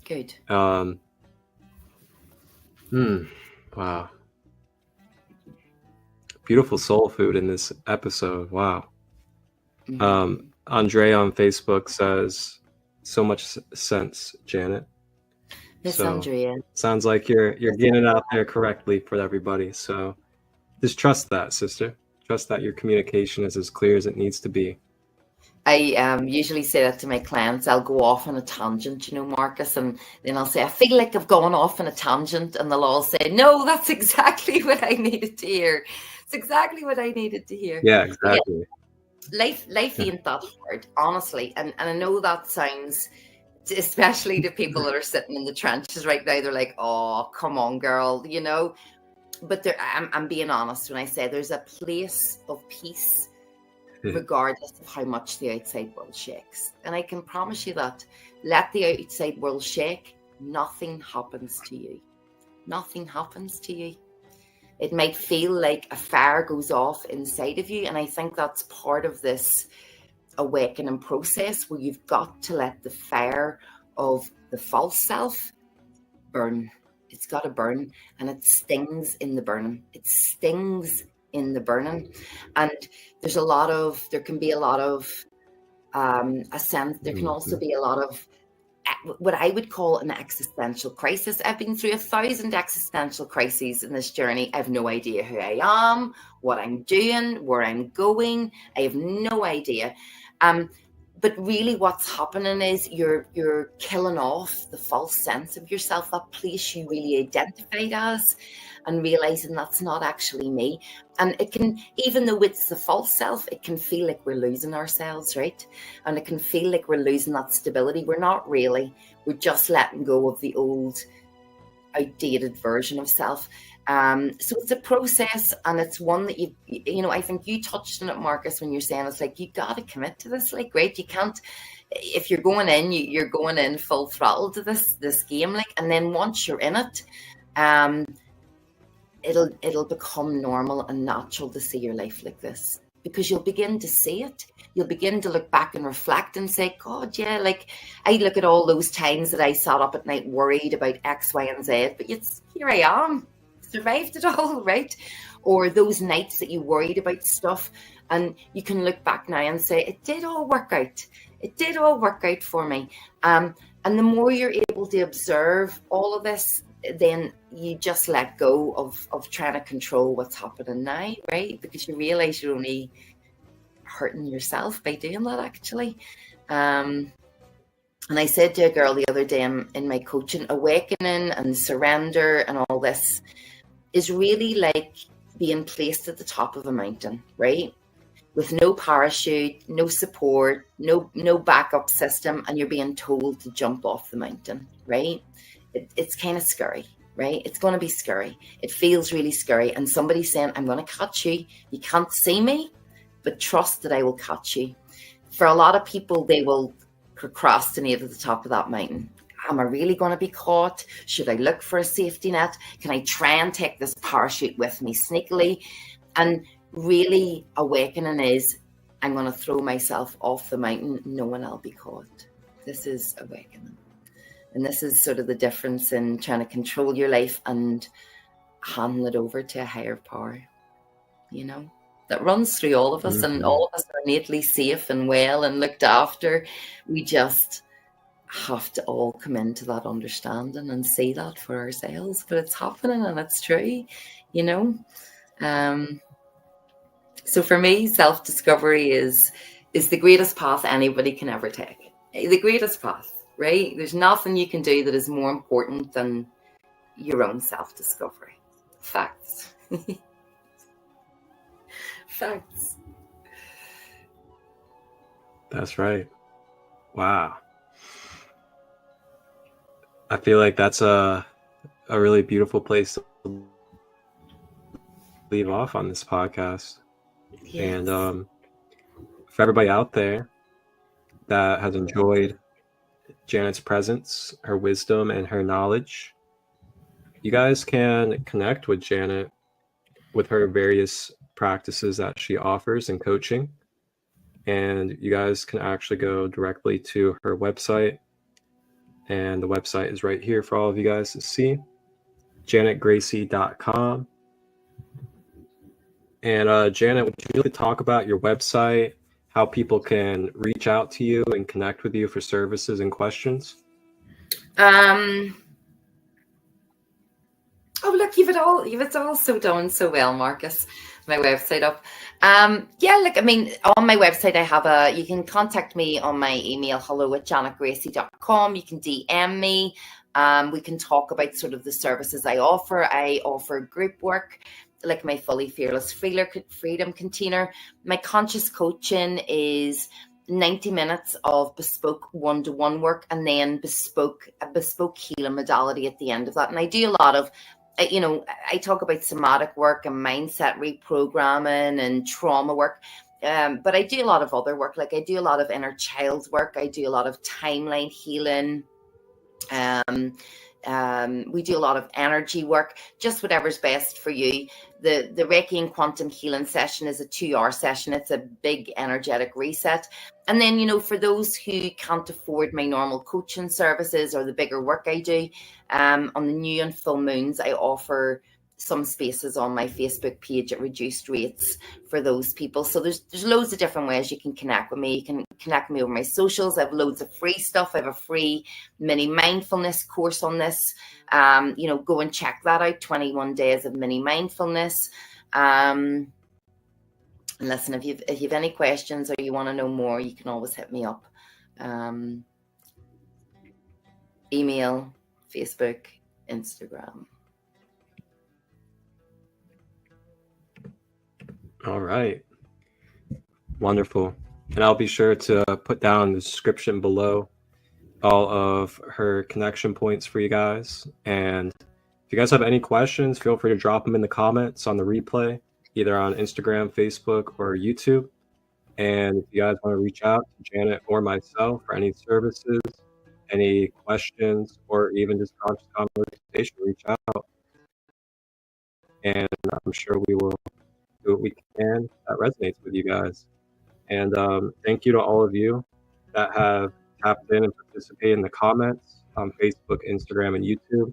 Good. Wow. Beautiful soul food in this episode. Wow. Andre on Facebook says, so much sense, Janet. Miss So, Andrea. Sounds like you're getting it out there correctly for everybody. So just trust that, sister. Trust that your communication is as clear as it needs to be. I usually say that to my clients. I'll go off on a tangent, you know, Marcus, and then I'll say, I feel like I've gone off on a tangent, and they'll all say, no, that's exactly what I needed to hear. It's exactly what I needed to hear. Yeah, exactly. Life ain't that hard, honestly. And I know that sounds, especially to people that are sitting in the trenches right now, they're like, oh, come on, girl, you know. But I'm being honest when I say there's a place of peace regardless of how much the outside world shakes. And I can promise you that. Let the outside world shake, nothing happens to you. Nothing happens to you. It might feel like a fire goes off inside of you. And I think that's part of this awakening process where you've got to let the fire of the false self burn. It's got to burn, and it stings in the burning. It stings in the burning. And there can be a lot of a sense, there can also be a lot of what I would call an existential crisis. I've been through 1,000 existential crises in this journey. I have no idea who I am, what I'm doing, where I'm going. I have no idea. But really what's happening is you're killing off the false sense of yourself, that place you really identified as, and realizing that's not actually me. And it can, even though it's the false self, it can feel like we're losing ourselves, right? And it can feel like we're losing that stability. We're not really. We're just letting go of the old, outdated version of self. So it's a process, and it's one that you know, I think you touched on it, Marcus, when you're saying it's like, you got to commit to this, like, right? You can't, if you're going in, you're going in full throttle to this game, like, and then once you're in it, it'll become normal and natural to see your life like this, because you'll begin to see it. You'll begin to look back and reflect and say, God, yeah, like, I look at all those times that I sat up at night worried about X, Y, and Z, but here I am, survived it all, right? Or those nights that you worried about stuff, and you can look back now and say, it did all work out. It did all work out for me. And the more you're able to observe all of this, then you just let go of trying to control what's happening now, right? Because you realize you're only hurting yourself by doing that, actually. And I said to a girl the other day in my coaching, awakening and surrender and all this is really like being placed at the top of a mountain, right? With no parachute, no support, no backup system, and you're being told to jump off the mountain, right? It's kind of scary, right? It's going to be scary. It feels really scary. And somebody's saying, I'm going to catch you. You can't see me, but trust that I will catch you. For a lot of people, they will procrastinate at the top of that mountain. Am I really going to be caught? Should I look for a safety net? Can I try and take this parachute with me sneakily? And really, awakening is, I'm going to throw myself off the mountain knowing I'll be caught. This is awakening. And this is sort of the difference in trying to control your life and handing it over to a higher power, you know, that runs through all of us. And all of us are innately safe and well and looked after. We just have to all come into that understanding and see that for ourselves. But it's happening and it's true, you know. So for me, self-discovery is the greatest path anybody can ever take. The greatest path, right? There's nothing you can do that is more important than your own self-discovery. Facts. Facts. That's right. Wow. I feel like that's a really beautiful place to leave off on this podcast. Yes. And for everybody out there that has enjoyed Janet's presence, her wisdom, and her knowledge, you guys can connect with Janet with her various practices that she offers in coaching. And you guys can actually go directly to her website. And the website is right here for all of you guys to see, janetgracey.com. And Janet, would you really talk about your website, how people can reach out to you and connect with you for services and questions? Oh, look, you've it all so done so well, Marcus. My website up. Yeah, look, I mean, on my website, you can contact me on my email, hello@janetgracey.com. You can DM me. We can talk about sort of the services I offer. I offer group work, like my fully fearless freedom container. My conscious coaching is 90 minutes of bespoke one-to-one work, and then a bespoke healing modality at the end of that. And I do a lot of, I talk about somatic work and mindset reprogramming and trauma work. But I do a lot of other work. Like I do a lot of inner child work. I do a lot of timeline healing. We do a lot of energy work, just whatever's best for you. The Reiki and quantum healing session is a 2-hour session. It's a big energetic reset. And then, for those who can't afford my normal coaching services or the bigger work I do, on the new and full moons, I offer some spaces on my Facebook page at reduced rates for those people. So there's loads of different ways you can connect with me. You can connect with me over my socials. I have loads of free stuff. I have a free mini mindfulness course on this. Go and check that out. 21 days of mini mindfulness. And listen, if you've any questions or you want to know more, you can always hit me up. Email, Facebook, Instagram. All right. Wonderful. And I'll be sure to put down in the description below all of her connection points for you guys. And if you guys have any questions, feel free to drop them in the comments on the replay, either on Instagram, Facebook, or YouTube. And if you guys want to reach out to Janet or myself for any services, any questions, or even just conscious conversation, reach out. And I'm sure we will do what we can that resonates with you guys. And thank you to all of you that have tapped in and participated in the comments on Facebook, Instagram, and YouTube.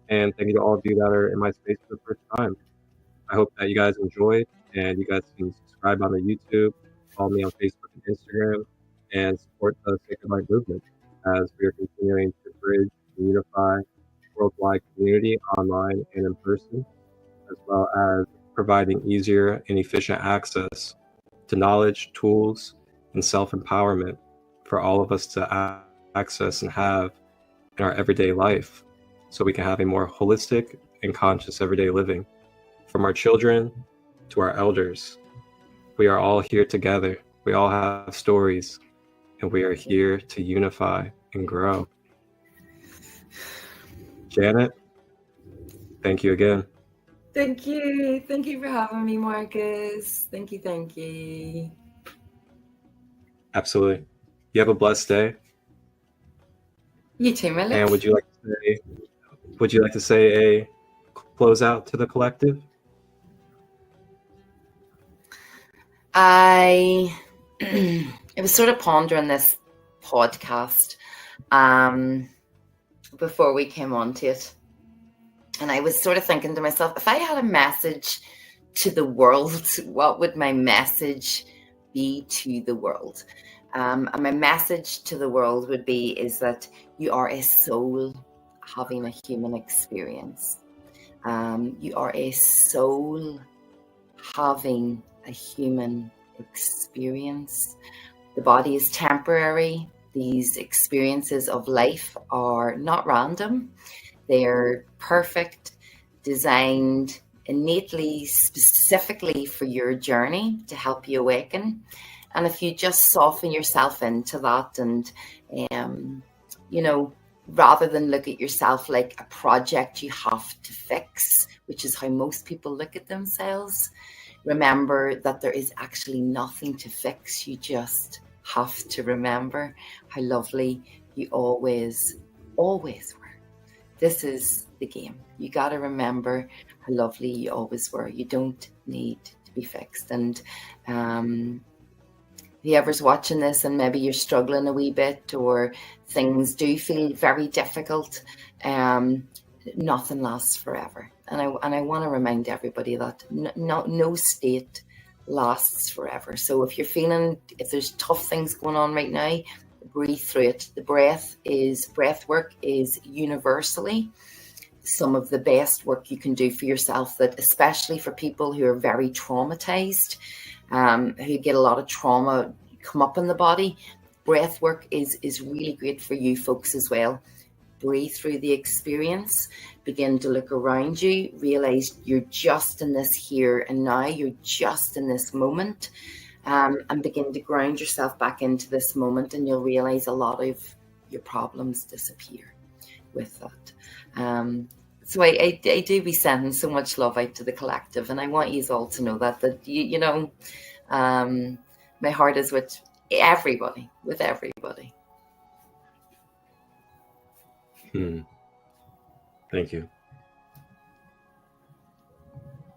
And thank you to all of you that are in my space for the first time. I hope that you guys enjoyed, and you guys can subscribe on the YouTube, follow me on Facebook and Instagram, and support the Sacred Light movement as we are continuing to bridge and unify worldwide community online and in person, as well as providing easier and efficient access to knowledge, tools, and self-empowerment for all of us to access and have in our everyday life, so we can have a more holistic and conscious everyday living. From our children to our elders, we are all here together. We all have stories, and we are here to unify and grow. Janet, thank you again. Thank you. Thank you for having me, Marcus. Thank you. Absolutely. You have a blessed day. You too, my love. And would you like to say a closeout to the collective? I was sort of pondering this podcast before we came onto it. And I was sort of thinking to myself, if I had a message to the world, what would my message be to the world? And my message to the world would be is that you are a soul having a human experience. You are a soul having a human experience. The body is temporary. These experiences of life are not random. They're perfect, designed innately, specifically for your journey to help you awaken. And if you just soften yourself into that and, you know, rather than look at yourself like a project you have to fix, which is how most people look at themselves, remember that there is actually nothing to fix. You just have to remember how lovely you always were. This is the game. You got to remember how lovely you always were. You don't need to be fixed. And whoever's watching this and maybe you're struggling a wee bit or things do feel very difficult, nothing lasts forever. And I want to remind everybody that no state lasts forever. So if there's tough things going on right now, breathe through it. The breath work is universally some of the best work you can do for yourself, that especially for people who are very traumatized, who get a lot of trauma come up in the body. Breath work is really great for you folks as well. Breathe through the experience, begin to look around you, realize you're just in this here and now, you're just in this moment, and begin to ground yourself back into this moment, and you'll realize a lot of your problems disappear with that. So I do be sending so much love out to the collective, and I want you all to know that you know, my heart is with everybody, Thank you.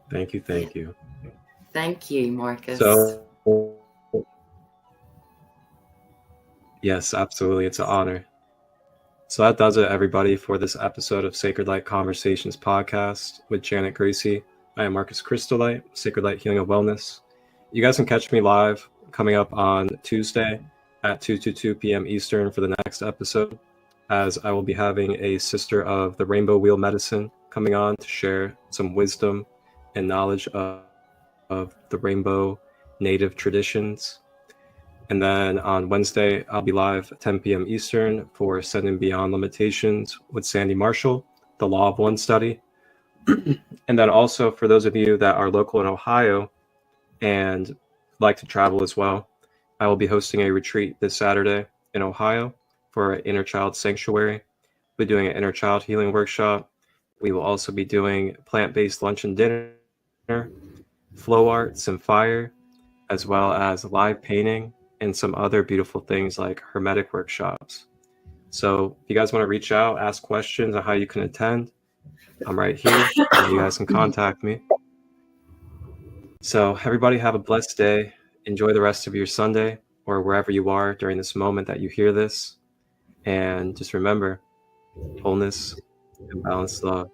Thank you. Thank you, Marcus. So, yes, absolutely. It's an honor. So that does it, everybody, for this episode of Sacred Light Conversations podcast with Janet Gracey. I am Marcus Christolight, Sacred Light Healing and Wellness. You guys can catch me live coming up on Tuesday at 2 p.m. Eastern for the next episode, as I will be having a sister of the Rainbow Wheel Medicine coming on to share some wisdom and knowledge of the rainbow native traditions. And then on Wednesday, I'll be live at 10 p.m. Eastern for Ascending Beyond Limitations with Sandy Marshall, the Law of One study. And then also for those of you that are local in Ohio and like to travel as well, I will be hosting a retreat this Saturday in Ohio for an Inner Child Sanctuary. We'll be doing an Inner Child Healing workshop. We will also be doing plant-based lunch and dinner, flow arts and fire, as well as live painting and some other beautiful things like hermetic workshops. So if you guys want to reach out, ask questions on how you can attend, I'm right here, and you guys can contact me. So everybody have a blessed day. Enjoy the rest of your Sunday or wherever you are during this moment that you hear this. And just remember, wholeness and balanced love.